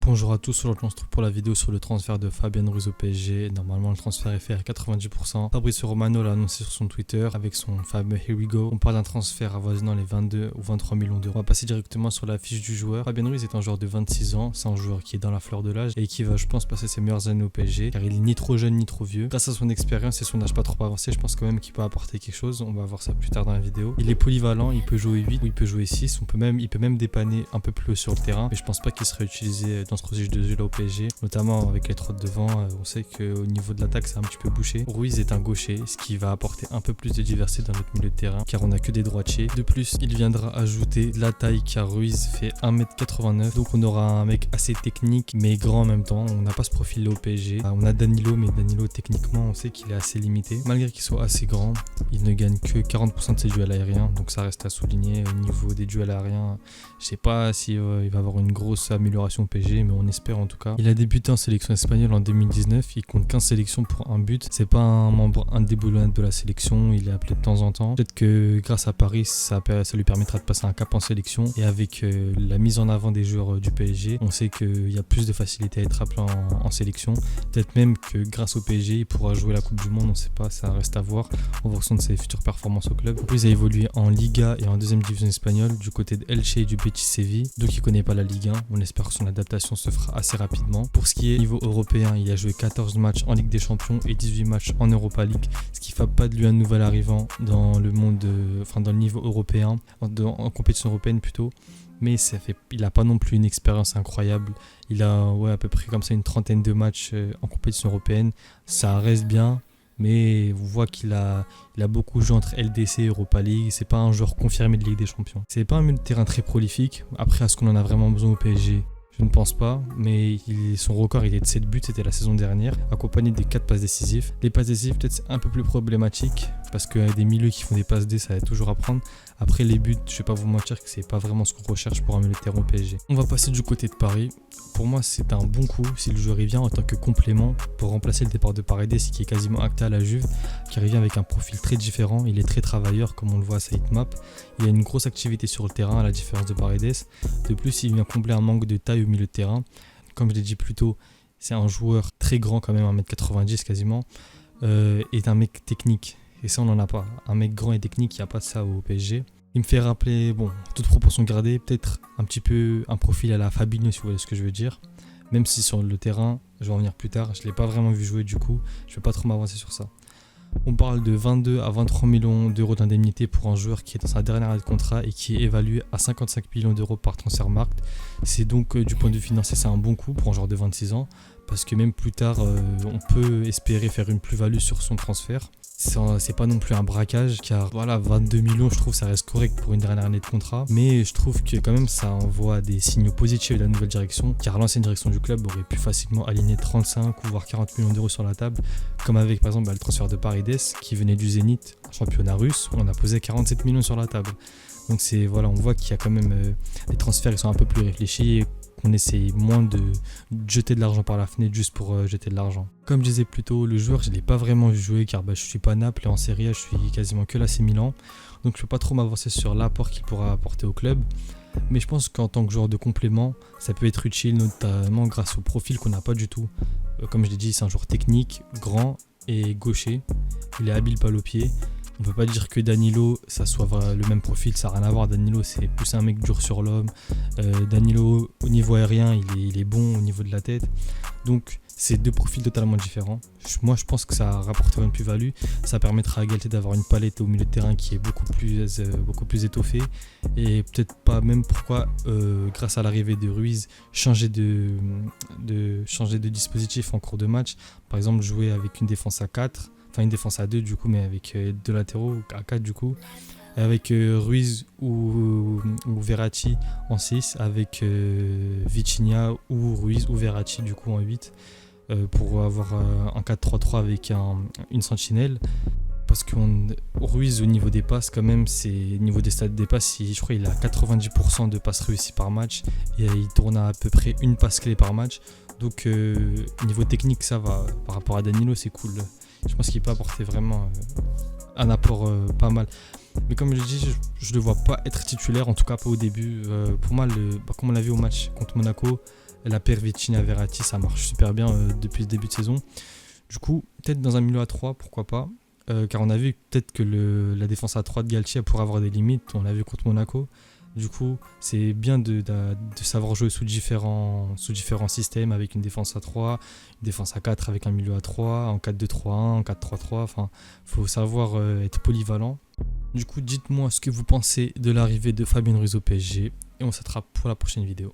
Bonjour à tous, aujourd'hui on se retrouve pour la vidéo sur le transfert de Fabien Ruiz au PSG. Normalement le transfert est fait à 90%. Fabrizio Romano l'a annoncé sur son Twitter avec son fameux Here We Go. On parle d'un transfert avoisinant les 22 ou 23 millions d'euros. On va passer directement sur la fiche du joueur. Fabien Ruiz est un joueur de 26 ans, c'est un joueur qui est dans la fleur de l'âge et qui va je pense passer ses meilleures années au PSG car il est ni trop jeune ni trop vieux. Grâce à son expérience et son âge pas trop avancé, je pense quand même qu'il peut apporter quelque chose. On va voir ça plus tard dans la vidéo. Il est polyvalent, il peut jouer 8 ou il peut jouer 6. Il peut même dépanner un peu plus haut sur le terrain, mais je pense pas qu'il serait utilisé dans ce registre de jeu là au PSG, notamment avec les trois de devant. On sait qu'au niveau de l'attaque c'est un petit peu bouché. Ruiz est un gaucher, ce qui va apporter un peu plus de diversité dans notre milieu de terrain car on n'a que des droitiers. De plus, il viendra ajouter de la taille car Ruiz fait 1m89, donc on aura un mec assez technique mais grand en même temps. On n'a pas ce profil là au PSG. On a Danilo, mais Danilo techniquement on sait qu'il est assez limité. Malgré qu'il soit assez grand, il ne gagne que 40% de ses duels aériens, donc ça reste à souligner. Au niveau des duels aériens, je sais pas si il va avoir une grosse amélioration au PSG, mais on espère en tout cas. Il a débuté en sélection espagnole en 2019, il compte 15 sélections pour un but. C'est pas un membre indéboulonnable de la sélection, il est appelé de temps en temps. Peut-être que grâce à Paris, ça lui permettra de passer un cap en sélection. Et avec la mise en avant des joueurs du PSG, on sait qu'il y a plus de facilité à être appelé en sélection. Peut-être même que grâce au PSG, il pourra jouer la Coupe du Monde, on sait pas, ça reste à voir en fonction de ses futures performances au club. Ruiz a évolué en Liga et en deuxième division espagnole du côté de Elche et du Betis Séville, donc il connaît pas la Ligue 1. On espère que son adaptation se fera assez rapidement. Pour ce qui est niveau européen, il a joué 14 matchs en Ligue des Champions et 18 matchs en Europa League, ce qui ne fait pas de lui un nouvel arrivant dans le monde, dans le niveau européen, en compétition européenne plutôt. Mais il n'a pas non plus une expérience incroyable. Il a à peu près comme ça une trentaine de matchs en compétition européenne. Ça reste bien, mais on voit qu'il a beaucoup joué entre LDC et Europa League. C'est pas un joueur confirmé de Ligue des Champions. C'est pas un milieu de terrain très prolifique. Après, est-ce qu'on en a vraiment besoin au PSG ? Je ne pense pas, mais son record il est de 7 buts, c'était la saison dernière, accompagné des 4 passes décisives. Les passes décisives, peut-être c'est un peu plus problématique, parce que des milieux qui font des passes D, ça va toujours à prendre. Après les buts, je ne vais pas vous mentir que c'est pas vraiment ce qu'on recherche pour un milieu de terrain au PSG. On va passer du côté de Paris. Pour moi, c'est un bon coup si le joueur y vient en tant que complément pour remplacer le départ de Paredes qui est quasiment acté à la Juve, car il vient avec un profil très différent. Il est très travailleur, comme on le voit à sa hitmap. Il a une grosse activité sur le terrain, à la différence de Paredes. De plus, il vient combler un manque de taille au milieu de terrain. Comme je l'ai dit plus tôt, c'est un joueur très grand, quand même 1m90 quasiment, et un mec technique. Et ça, on n'en a pas. Un mec grand et technique, il n'y a pas de ça au PSG. Il me fait rappeler, toute proportion gardée, peut-être un petit peu un profil à la Fabinho, si vous voyez ce que je veux dire. Même si sur le terrain, je vais en venir plus tard, je ne l'ai pas vraiment vu jouer du coup, je ne vais pas trop m'avancer sur ça. On parle de 22 à 23 millions d'euros d'indemnité pour un joueur qui est dans sa dernière année de contrat et qui est évalué à 55 millions d'euros par Transfermarkt. C'est donc du point de vue financier, c'est un bon coup pour un joueur de 26 ans parce que même plus tard, on peut espérer faire une plus-value sur son transfert. C'est pas non plus un braquage car 22 millions je trouve ça reste correct pour une dernière année de contrat, mais je trouve que quand même ça envoie des signaux positifs de la nouvelle direction car l'ancienne direction du club aurait pu facilement aligner 35 ou voire 40 millions d'euros sur la table, comme avec par exemple le transfert de Paredes qui venait du Zénith, un championnat russe, on a posé 47 millions sur la table. Donc on voit qu'il y a quand même les transferts qui sont un peu plus réfléchis et qu'on essaie moins de jeter de l'argent par la fenêtre juste pour jeter de l'argent. Comme je disais plus tôt, le joueur je ne l'ai pas vraiment vu jouer car je ne suis pas Naples et en Serie A je suis quasiment que l'AC Milan, donc je ne peux pas trop m'avancer sur l'apport qu'il pourra apporter au club. Mais je pense qu'en tant que joueur de complément, ça peut être utile notamment grâce au profil qu'on n'a pas du tout. Comme je l'ai dit, c'est un joueur technique, grand et gaucher, il est habile balle au pied. On peut pas dire que Danilo, ça soit le même profil, ça n'a rien à voir. Danilo, c'est plus un mec dur sur l'homme. Danilo, au niveau aérien, il est bon au niveau de la tête. Donc, c'est deux profils totalement différents. Moi, je pense que ça rapportera une plus-value. Ça permettra à Galtier d'avoir une palette au milieu de terrain qui est beaucoup plus étoffée. Et peut-être pas même pourquoi, grâce à l'arrivée de Ruiz, changer de dispositif en cours de match. Par exemple, jouer avec une défense à 4. Enfin une défense à 2 du coup, mais avec deux latéraux à 4 du coup, avec Ruiz ou Verratti en 6, avec Vitinha ou Ruiz ou Verratti du coup en 8, pour avoir un 4-3-3 avec une sentinelle. Parce que Ruiz au niveau des passes quand même, au niveau des stats des passes, je crois qu'il a 90% de passes réussies par match et il tourne à peu près une passe clé par match. Donc niveau technique ça va, par rapport à Danilo c'est cool. Je pense qu'il peut apporter vraiment un apport pas mal. Mais comme je l'ai dit, je ne le vois pas être titulaire, en tout cas pas au début. Pour moi, comme on l'a vu au match contre Monaco, la paire Vitinha-Verratti, ça marche super bien depuis le début de saison. Du coup, peut-être dans un milieu à 3, pourquoi pas. Car on a vu peut-être que la défense à 3 de Galtier pourrait avoir des limites, on l'a vu contre Monaco. Du coup, c'est bien de savoir jouer sous différents systèmes, avec une défense à 3, une défense à 4 avec un milieu à 3, en 4-2-3-1, en 4-3-3. Enfin, il faut savoir être polyvalent. Du coup, dites-moi ce que vous pensez de l'arrivée de Fabien Ruiz au PSG et on s'attrape pour la prochaine vidéo.